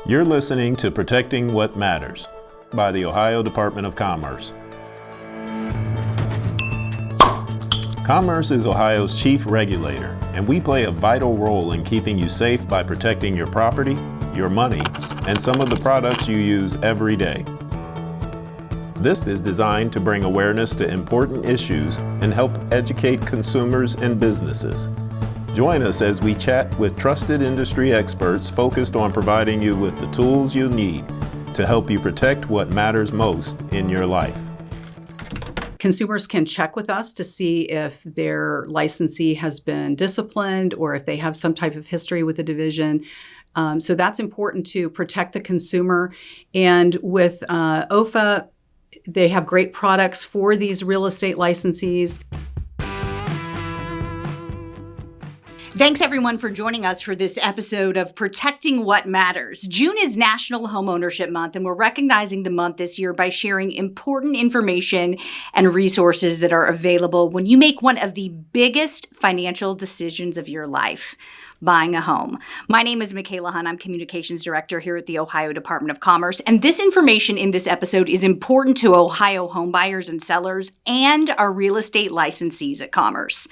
You're listening to Protecting What Matters by the Ohio Department of Commerce. Commerce is Ohio's chief regulator, and we play a vital role in keeping you safe by protecting your property, your money, and some of the products you use every day. This is designed to bring awareness to important issues and help educate consumers and businesses. Join us as we chat with trusted industry experts focused on providing you with the tools you need to help you protect what matters most in your life. Consumers can check with us to see if their licensee has been disciplined or if they have some type of history with the division. So that's important to protect the consumer. And with OFA, they have great products for these real estate licensees. Thanks, everyone, for joining us for this episode of Protecting What Matters. June is National Homeownership Month, and we're recognizing the month this year by sharing important information and resources that are available when you make one of the biggest financial decisions of your life, buying a home. My name is Michaela Hunt. I'm Communications Director here at the Ohio Department of Commerce, and this information in this episode is important to Ohio home buyers and sellers and our real estate licensees at Commerce.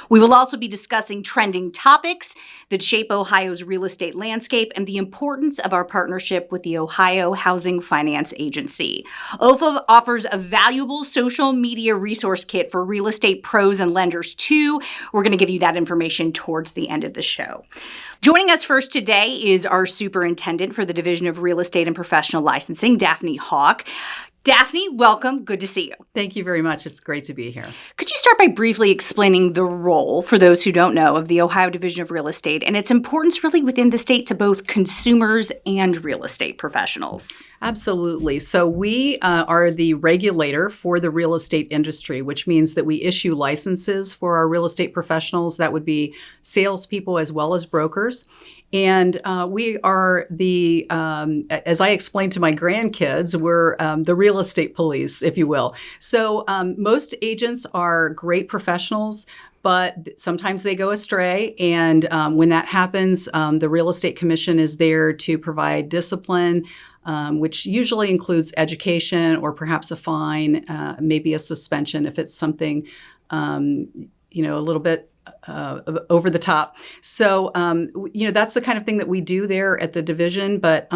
We will also be discussing trending topics that shape Ohio's real estate landscape and the importance of our partnership with the Ohio Housing Finance Agency. OFA offers a valuable social media resource kit for real estate pros and lenders too. We're going to give you that information towards the end of the show. Joining us first today is our superintendent for the Division of Real Estate and Professional Licensing, Daphne Hawk. Daphne, welcome. Good to see you. Thank you very much. It's great to be here. Could you start by briefly explaining the role, for those who don't know, of the Ohio Division of Real Estate and its importance really within the state to both consumers and real estate professionals? Absolutely. So we are the regulator for the real estate industry, which means that we issue licenses for our real estate professionals. That would be salespeople as well as brokers. And we are the, as I explained to my grandkids, we're the real estate police, if you will. So most agents are great professionals, but sometimes they go astray. And when that happens, the Real Estate Commission is there to provide discipline, which usually includes education or perhaps a fine, maybe a suspension if it's something, a little bit over the top. So, that's the kind of thing that we do there at the division. But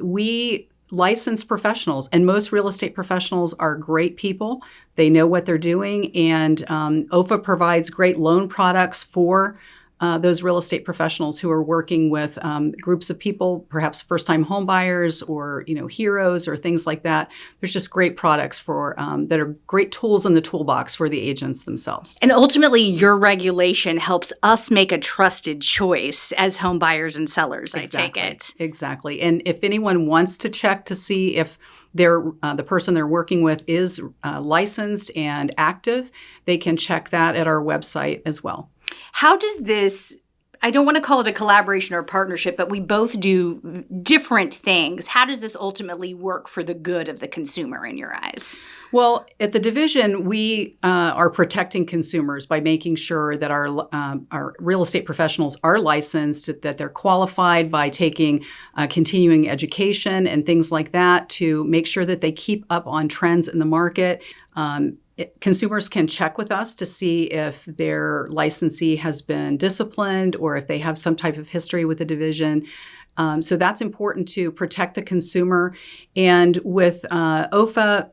we license professionals, and most real estate professionals are great people. They know what they're doing, and OFA provides great loan products for those real estate professionals who are working with groups of people, perhaps first-time home buyers or heroes or things like that. There's just great products for that are great tools in the toolbox for the agents themselves. And ultimately, your regulation helps us make a trusted choice as home buyers and sellers. Exactly. I take it. Exactly. And if anyone wants to check to see if the person they're working with is licensed and active, they can check that at our website as well. How does this, I don't want to call it a collaboration or a partnership, but we both do different things. How does this ultimately work for the good of the consumer in your eyes? Well, at the division, we are protecting consumers by making sure that our real estate professionals are licensed, that they're qualified by taking continuing education and things like that to make sure that they keep up on trends in the market. Consumers can check with us to see if their licensee has been disciplined or if they have some type of history with the division. So that's important to protect the consumer. And with OFA,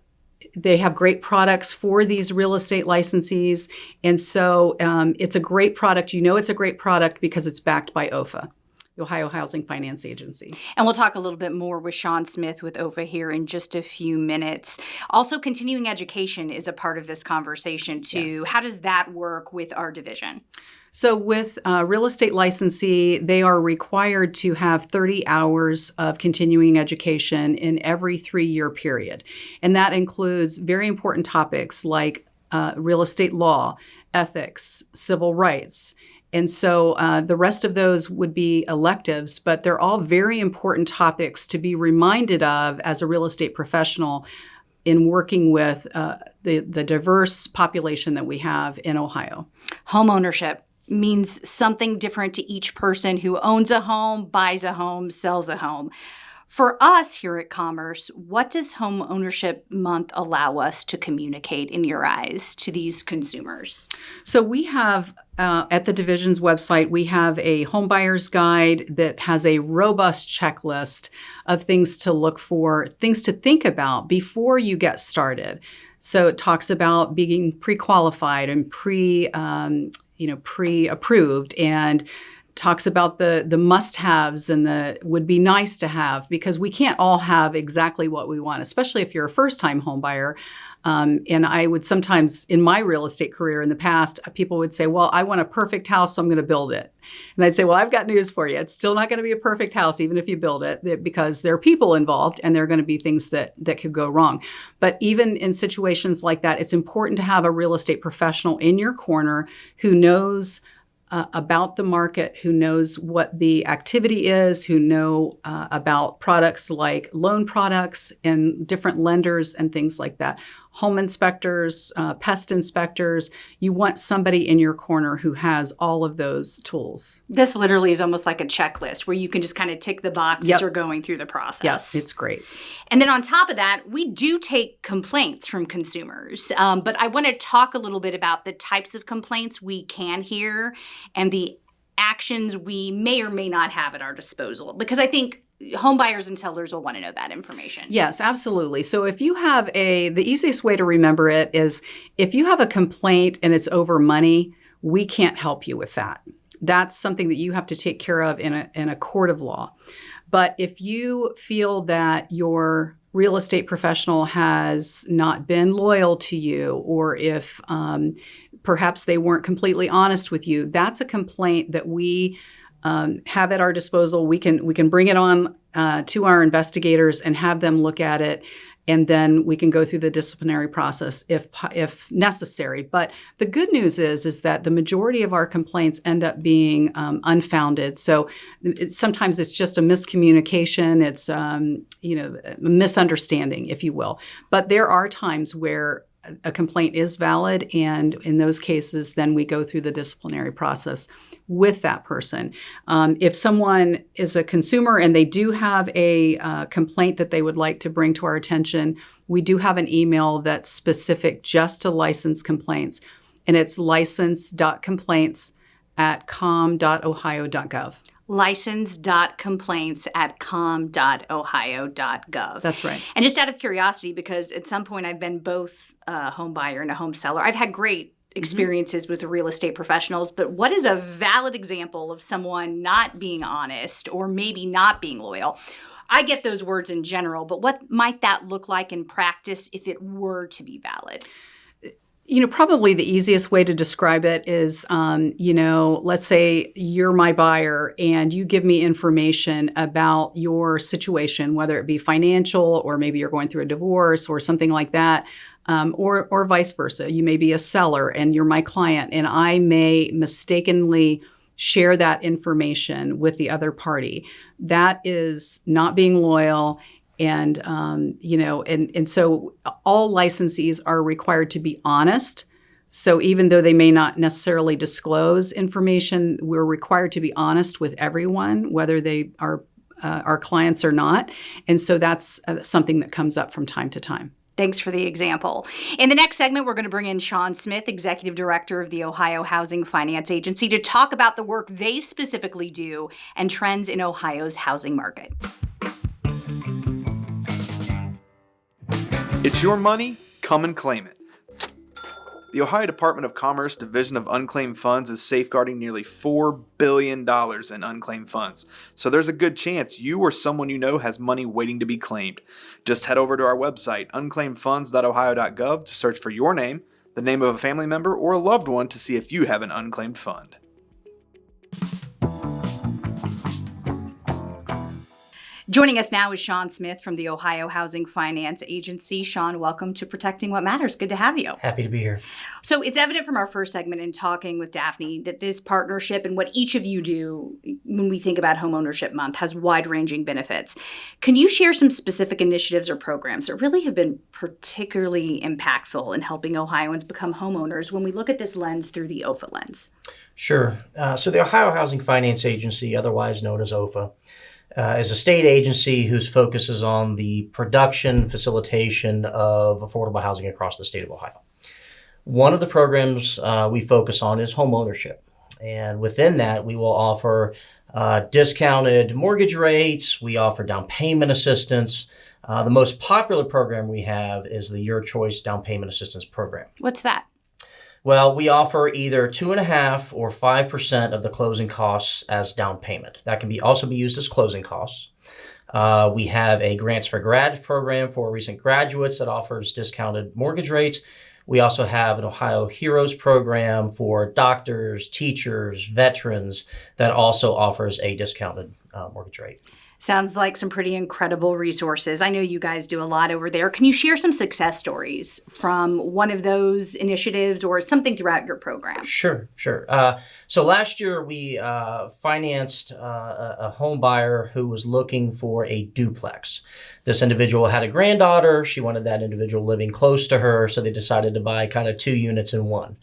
they have great products for these real estate licensees. And so it's a great product. It's a great product because it's backed by OFA, the Ohio Housing Finance Agency. And we'll talk a little bit more with Sean Smith with OFA here in just a few minutes. Also, continuing education is a part of this conversation too. Yes. How does that work with our division? So with real estate licensee, they are required to have 30 hours of continuing education in every 3-year period. And that includes very important topics like real estate law, ethics, civil rights. And so the rest of those would be electives, but they're all very important topics to be reminded of as a real estate professional in working with the diverse population that we have in Ohio. Home ownership means something different to each person who owns a home, buys a home, sells a home. For us here at Commerce, what does Home Ownership Month allow us to communicate in your eyes to these consumers? So we have at the division's website, we have a homebuyer's guide that has a robust checklist of things to look for, things to think about before you get started. So it talks about being pre-qualified and pre-approved, and talks about the must-haves and the would be nice to have, because we can't all have exactly what we want, especially if you're a first-time home buyer. And I would sometimes, in my real estate career in the past, people would say, well, I want a perfect house, so I'm going to build it. And I'd say, well, I've got news for you. It's still not going to be a perfect house, even if you build it, because there are people involved and there are going to be things that could go wrong. But even in situations like that, it's important to have a real estate professional in your corner who knows about the market, who knows what the activity is, who know about products like loan products and different lenders and things like that. Home inspectors, pest inspectors. You want somebody in your corner who has all of those tools. This literally is almost like a checklist where you can just kind of tick the boxes Yep. you're going through the process. Yes, it's great. And then on top of that, we do take complaints from consumers. But I want to talk a little bit about the types of complaints we can hear and the actions we may or may not have at our disposal, because I think home buyers and sellers will want to know that information. Yes, absolutely. So if you have the easiest way to remember it is if you have a complaint and it's over money, we can't help you with that. That's something that you have to take care of in a court of law. But if you feel that your real estate professional has not been loyal to you, or if perhaps they weren't completely honest with you, that's a complaint that we have at our disposal. We can bring it on to our investigators and have them look at it, and then we can go through the disciplinary process if necessary. But the good news is that the majority of our complaints end up being unfounded. So sometimes it's just a miscommunication. It's a misunderstanding, if you will. But there are times where a complaint is valid, and in those cases, then we go through the disciplinary process with that person. If someone is a consumer and they do have a complaint that they would like to bring to our attention, we do have an email that's specific just to license complaints, and it's license.complaints@com.ohio.gov. license.complaints@com.ohio.gov. That's right. And just out of curiosity, because at some point I've been both a home buyer and a home seller, I've had great experiences with the real estate professionals, but what is a valid example of someone not being honest or maybe not being loyal? I get those words in general, but what might that look like in practice if it were to be valid? Probably the easiest way to describe it is, let's say you're my buyer and you give me information about your situation, whether it be financial or maybe you're going through a divorce or something like that, or vice versa. You may be a seller and you're my client, and I may mistakenly share that information with the other party. That is not being loyal. And, and so all licensees are required to be honest. So even though they may not necessarily disclose information, we're required to be honest with everyone, whether they are our clients or not. And so that's something that comes up from time to time. Thanks for the example. In the next segment, we're going to bring in Sean Smith, Executive Director of the Ohio Housing Finance Agency, to talk about the work they specifically do and trends in Ohio's housing market. It's your money, come and claim it. The Ohio Department of Commerce Division of Unclaimed Funds is safeguarding nearly $4 billion in unclaimed funds. So there's a good chance you or someone you know has money waiting to be claimed. Just head over to our website, unclaimedfunds.ohio.gov, to search for your name, the name of a family member, or a loved one to see if you have an unclaimed fund. Joining us now is Sean Smith from the Ohio Housing Finance Agency. Sean, welcome to Protecting What Matters. Good to have you. Happy to be here. So it's evident from our first segment in talking with Daphne that this partnership and what each of you do when we think about Home Ownership Month has wide-ranging benefits. Can you share some specific initiatives or programs that really have been particularly impactful in helping Ohioans become homeowners when we look at this lens through the OFA lens? Sure. So the Ohio Housing Finance Agency, otherwise known as OFA, is a state agency whose focus is on the production, facilitation of affordable housing across the state of Ohio. One of the programs we focus on is home ownership. And within that, we will offer discounted mortgage rates. We offer down payment assistance. The most popular program we have is the Your Choice Down Payment Assistance Program. What's that? Well, we offer either 2.5% or 5% of the closing costs as down payment. That can also be used as closing costs. We have a Grants for Grad program for recent graduates that offers discounted mortgage rates. We also have an Ohio Heroes program for doctors, teachers, veterans that also offers a discounted mortgage rate. Sounds like some pretty incredible resources. I know you guys do a lot over there. Can you share some success stories from one of those initiatives or something throughout your program? Sure. So last year we financed a home buyer who was looking for a duplex. This individual had a granddaughter. She wanted that individual living close to her, so they decided to buy kind of 2 units in one.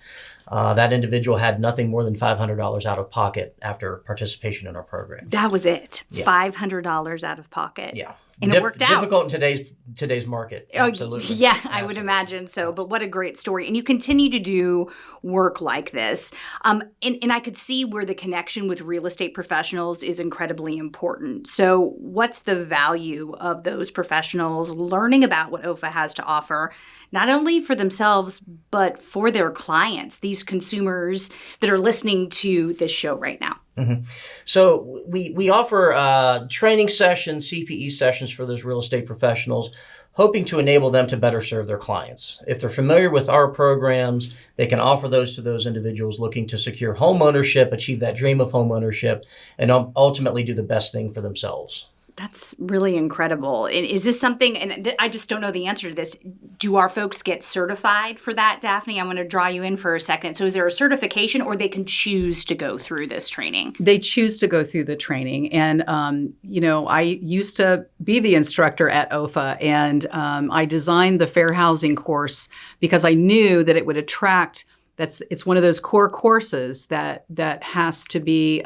That individual had nothing more than $500 out of pocket after participation in our program. That was it. Yeah. $500 out of pocket. Yeah. And it worked out. Difficult in today's market. Absolutely. Yeah, I would imagine so. But what a great story. And you continue to do work like this. And I could see where the connection with real estate professionals is incredibly important. So what's the value of those professionals learning about what OHA has to offer, not only for themselves, but for their clients, these consumers that are listening to this show right now? Mm-hmm. So we offer training sessions, CPE sessions for those real estate professionals, hoping to enable them to better serve their clients. If they're familiar with our programs, they can offer those to those individuals looking to secure home ownership, achieve that dream of home ownership, and ultimately do the best thing for themselves. That's really incredible. And is this something, and I just don't know the answer to this, do our folks get certified for that, Daphne? I'm going to draw you in for a second. So is there a certification, or they can choose to go through this training? They choose to go through the training. And, I used to be the instructor at OHA, and I designed the fair housing course because I knew that it would attract. It's one of those core courses that has to be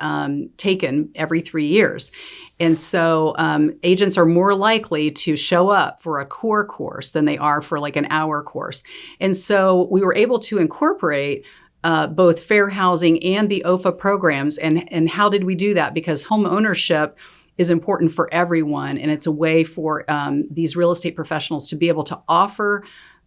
taken every 3 years. And so agents are more likely to show up for a core course than they are for like an hour course. And so we were able to incorporate both fair housing and the OHA programs. And how did we do that? Because home ownership is important for everyone. And it's a way for these real estate professionals to be able to offer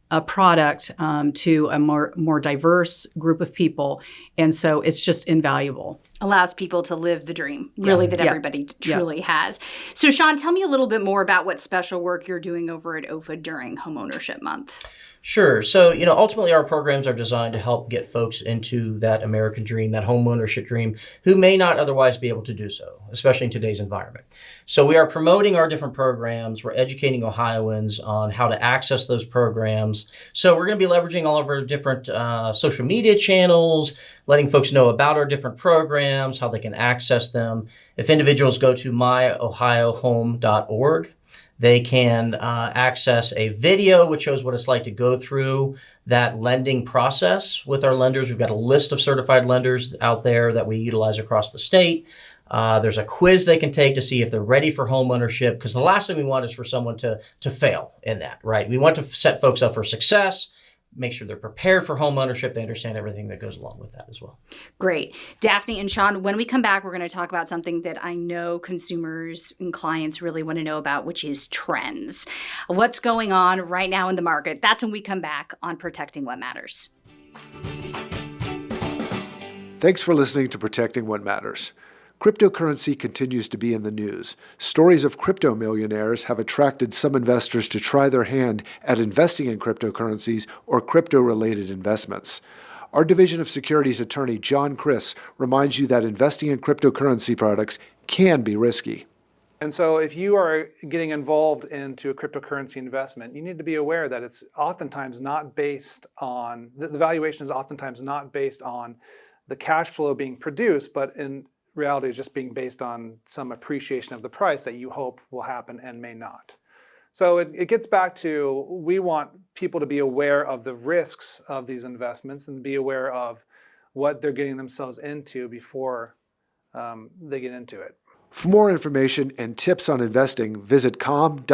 a product to a more diverse group of people. And so it's just invaluable. Allows people to live the dream, really, that everybody truly has. So, Sean, tell me a little bit more about what special work you're doing over at OHA during Homeownership Month. Sure. So, ultimately our programs are designed to help get folks into that American dream, that home ownership dream, who may not otherwise be able to do so, especially in today's environment. So we are promoting our different programs. We're educating Ohioans on how to access those programs. So we're going to be leveraging all of our different social media channels, letting folks know about our different programs, how they can access them. If individuals go to myohiohome.org, they can access a video which shows what it's like to go through that lending process with our lenders. We've got a list of certified lenders out there that we utilize across the state. There's a quiz they can take to see if they're ready for home ownership, because the last thing we want is for someone to fail in that, right? We want to set folks up for success, make sure they're prepared for home ownership. They understand everything that goes along with that as well. Great. Daphne and Sean, when we come back, we're going to talk about something that I know consumers and clients really want to know about, which is trends. What's going on right now in the market? That's when we come back on Protecting What Matters. Thanks for listening to Protecting What Matters. Cryptocurrency continues to be in the news. Stories of crypto millionaires have attracted some investors to try their hand at investing in cryptocurrencies or crypto-related investments. Our Division of Securities attorney John Criss reminds you that investing in cryptocurrency products can be risky. And so if you are getting involved into a cryptocurrency investment, you need to be aware that it's oftentimes not based on, the valuation is oftentimes not based on the cash flow being produced, but in reality is just being based on some appreciation of the price that you hope will happen and may not. So it gets back to, we want people to be aware of the risks of these investments and be aware of what they're getting themselves into before they get into it. For more information and tips on investing, visit com.ohio.gov.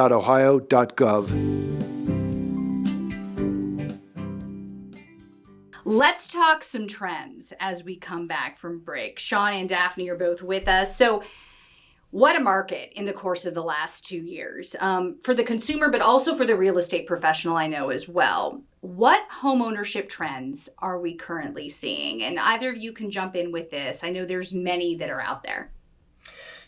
Let's talk some trends as we come back from break. Sean and Daphne are both with us. So what a market in the course of the last 2 years for the consumer, but also for the real estate professional, I know as well. What homeownership trends are we currently seeing? And either of you can jump in with this. I know there's many that are out there.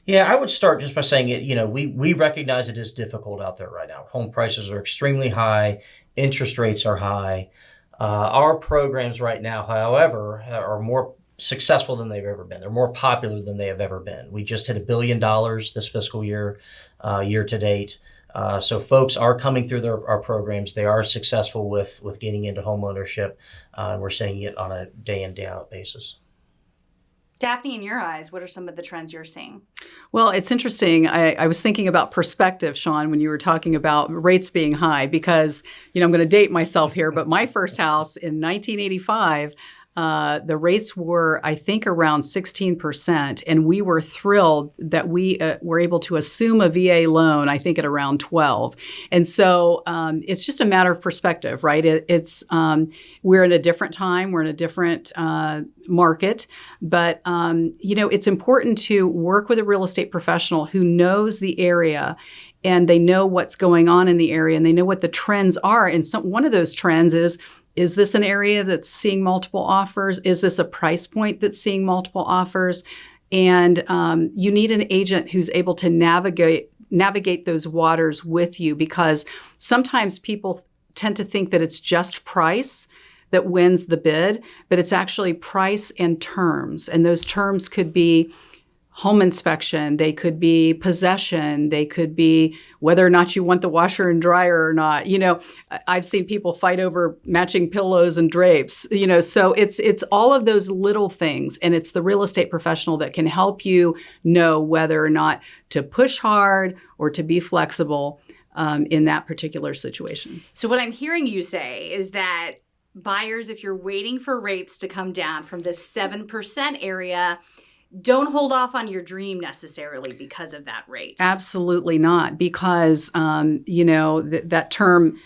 Yeah, I would start just by saying it. We recognize it is difficult out there right now. Home prices are extremely high. Interest rates are high. Our programs right now, however, are more successful than they've ever been. They're more popular than they have ever been. We just hit $1 billion this fiscal year, year to date. So folks are coming through our programs. They are successful with getting into home ownership. And we're seeing it on a day in, day out basis. Daphne, in your eyes, what are some of the trends you're seeing? Well, it's interesting. I was thinking about perspective, Sean, when you were talking about rates being high, because, I'm going to date myself here, but my first house in 1985, the rates were, I think, around 16%, and we were thrilled that we were able to assume a VA loan, I think, at around 12. And so it's just a matter of perspective, right? We're in a different time, we're in a different market, but it's important to work with a real estate professional who knows the area. And they know what's going on in the area, and they know what the trends are. And one of those trends is this an area that's seeing multiple offers? Is this a price point that's seeing multiple offers? And you need an agent who's able to navigate those waters with you, because sometimes people tend to think that it's just price that wins the bid, but it's actually price and terms. And those terms could be home inspection, they could be possession, they could be whether or not you want the washer and dryer or not. I've seen people fight over matching pillows and drapes, so it's all of those little things. And it's the real estate professional that can help you know whether or not to push hard or to be flexible in that particular situation. So what I'm hearing you say is that buyers, if you're waiting for rates to come down from this 7% area, don't hold off on your dream necessarily because of that rate. Absolutely not, because that term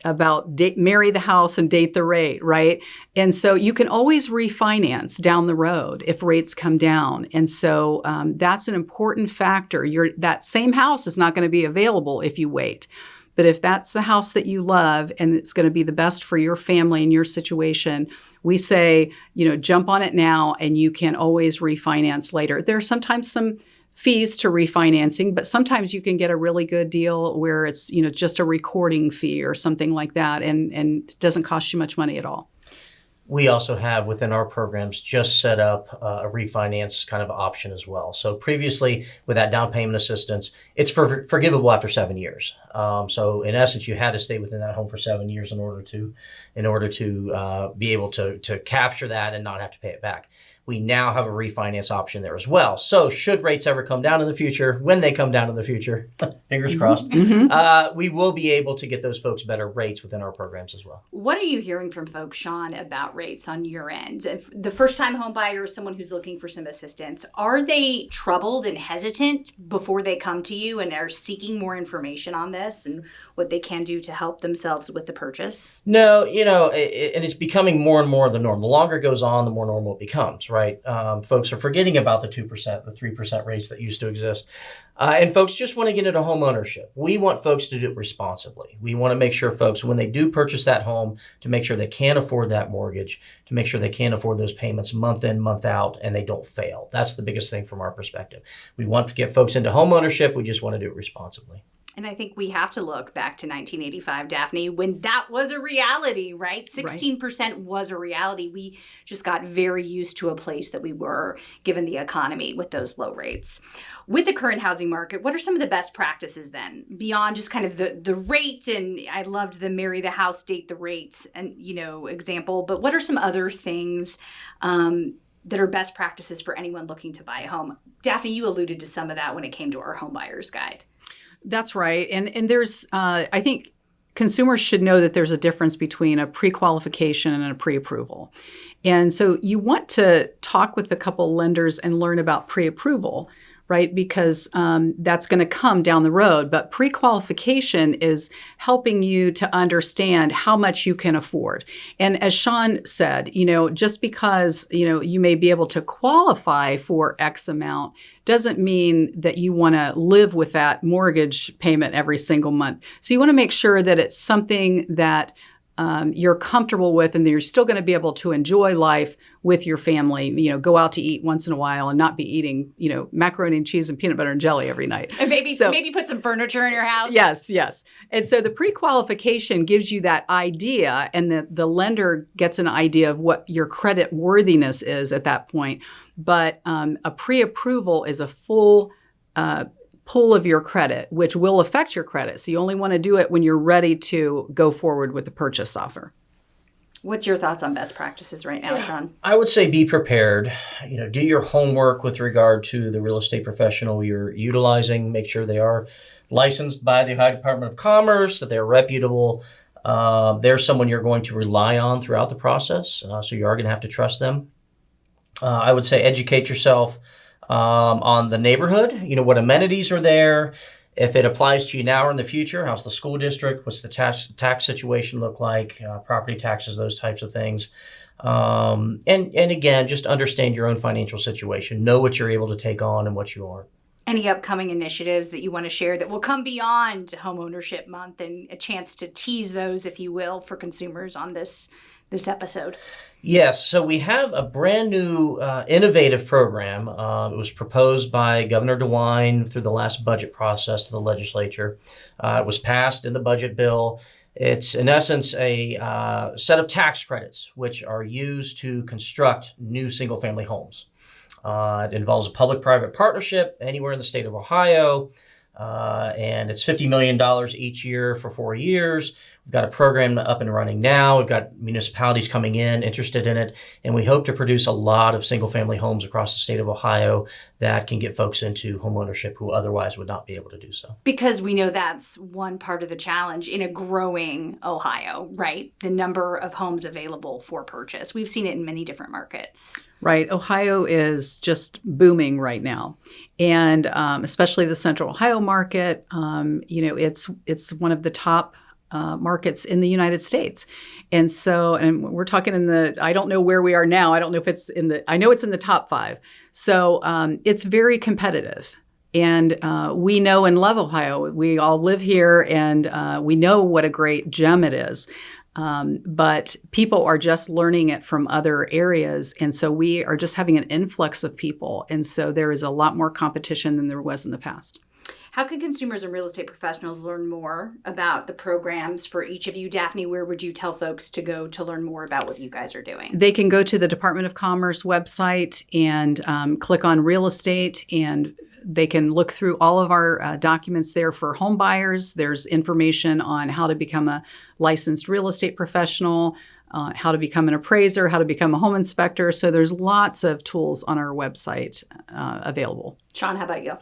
about marry the house and date the rate, right? And so you can always refinance down the road if rates come down. And so that's an important factor. That same house is not going to be available if you wait. But if that's the house that you love and it's going to be the best for your family and your situation, we say, jump on it now and you can always refinance later. There are sometimes some fees to refinancing, but sometimes you can get a really good deal where it's, just a recording fee or something like that, and it doesn't cost you much money at all. We also have within our programs just set up a refinance kind of option as well. So previously with that down payment assistance, it's forgivable after 7 years. So in essence, you had to stay within that home for 7 years in order to be able to capture that and not have to pay it back. We now have a refinance option there as well. So should rates ever come down in the future, when they come down in the future, fingers crossed, we will be able to get those folks better rates within our programs as well. What are you hearing from folks, Sean, about rates on your end? If the first-time home buyer is someone who's looking for some assistance, are they troubled and hesitant before they come to you and are seeking more information on this and what they can do to help themselves with the purchase? No, and it's becoming more and more the norm. The longer it goes on, the more normal it becomes, right? Folks are forgetting about the 2%, the 3% rates that used to exist. And folks just want to get into home ownership. We want folks to do it responsibly. We want to make sure folks, when they do purchase that home, to make sure they can afford that mortgage, to make sure they can afford those payments month in, month out, and they don't fail. That's the biggest thing from our perspective. We want to get folks into home ownership. We just want to do it responsibly. And I think we have to look back to 1985, Daphne, when that was a reality, right? 16% was a reality. We just got very used to a place that we were given the economy with those low rates. With the current housing market, what are some of the best practices then? Beyond just kind of the rate, and I loved the marry the house, date the rate, and example, but what are some other things that are best practices for anyone looking to buy a home? Daphne, you alluded to some of that when it came to our home buyer's guide. That's right. And there's, I think consumers should know that there's a difference between a pre-qualification and a pre-approval. And so you want to talk with a couple lenders and learn about pre-approval, right? Because that's going to come down the road. But pre-qualification is helping you to understand how much you can afford. And as Sean said, just because, you may be able to qualify for X amount doesn't mean that you want to live with that mortgage payment every single month. So you want to make sure that it's something that you're comfortable with and that you're still going to be able to enjoy life with your family, go out to eat once in a while and not be eating, macaroni and cheese and peanut butter and jelly every night. And maybe put some furniture in your house. Yes. And so the pre-qualification gives you that idea, and the lender gets an idea of what your credit worthiness is at that point. But a pre-approval is a full pull of your credit, which will affect your credit. So you only want to do it when you're ready to go forward with the purchase offer. What's your thoughts on best practices right now, Sean? I would say be prepared. Do your homework with regard to the real estate professional you're utilizing. Make sure they are licensed by the Ohio Department of Commerce, that they're reputable. They're someone you're going to rely on throughout the process, so you are going to have to trust them. I would say educate yourself on the neighborhood, what amenities are there, if it applies to you now or in the future, how's the school district, what's the tax situation look like, property taxes, those types of things. And again, just understand your own financial situation, know what you're able to take on and what you aren't. Any upcoming initiatives that you want to share that will come beyond Homeownership Month, and a chance to tease those, if you will, for consumers on this episode? Yes, so we have a brand new innovative program. It was proposed by Governor DeWine through the last budget process to the legislature. It was passed in the budget bill. It's, in essence, a set of tax credits which are used to construct new single-family homes. It involves a public-private partnership anywhere in the state of Ohio, and it's $50 million each year for 4 years. We've got a program up and running now. We've got municipalities coming in, interested in it, and we hope to produce a lot of single-family homes across the state of Ohio that can get folks into homeownership who otherwise would not be able to do so. Because we know that's one part of the challenge in a growing Ohio, right? The number of homes available for purchase. We've seen it in many different markets. Right. Ohio is just booming right now. And especially the Central Ohio market, it's one of the top markets in the United States. And we're talking I don't know where we are now. I don't know if it's I know it's in the top 5. So it's very competitive. And we know and love Ohio. We all live here, and we know what a great gem it is. But people are just learning it from other areas. And so we are just having an influx of people. And so there is a lot more competition than there was in the past. How can consumers and real estate professionals learn more about the programs for each of you? Daphne, where would you tell folks to go to learn more about what you guys are doing? They can go to the Department of Commerce website and click on real estate, and they can look through all of our documents there for home buyers. There's information on how to become a licensed real estate professional, how to become an appraiser, how to become a home inspector. So there's lots of tools on our website available. Sean, how about you?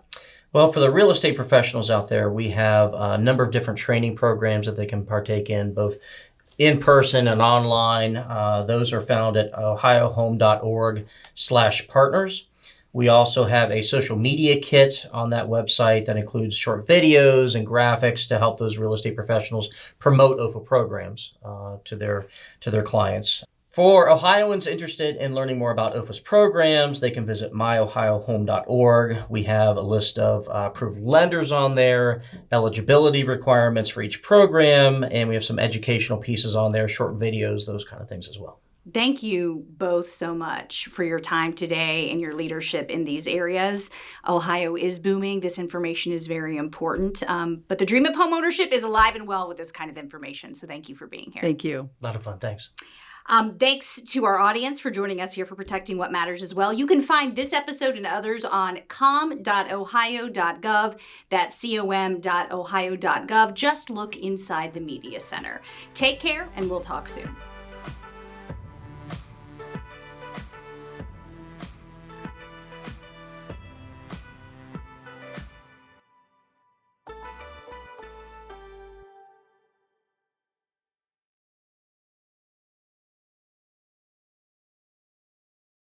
Well, for the real estate professionals out there, we have a number of different training programs that they can partake in, both in person and online. Those are found at ohiohome.org/partners. We also have a social media kit on that website that includes short videos and graphics to help those real estate professionals promote OFA programs to their clients. For Ohioans interested in learning more about OFA's programs, they can visit myohiohome.org. We have a list of approved lenders on there, eligibility requirements for each program, and we have some educational pieces on there, short videos, those kind of things as well. Thank you both so much for your time today and your leadership in these areas. Ohio is booming. This information is very important. But the dream of homeownership is alive and well with this kind of information. So thank you for being here. Thank you. A lot of fun. Thanks. Thanks to our audience for joining us here for Protecting What Matters as well. You can find this episode and others on com.ohio.gov. That's com.ohio.gov. Just look inside the Media Center. Take care, and we'll talk soon.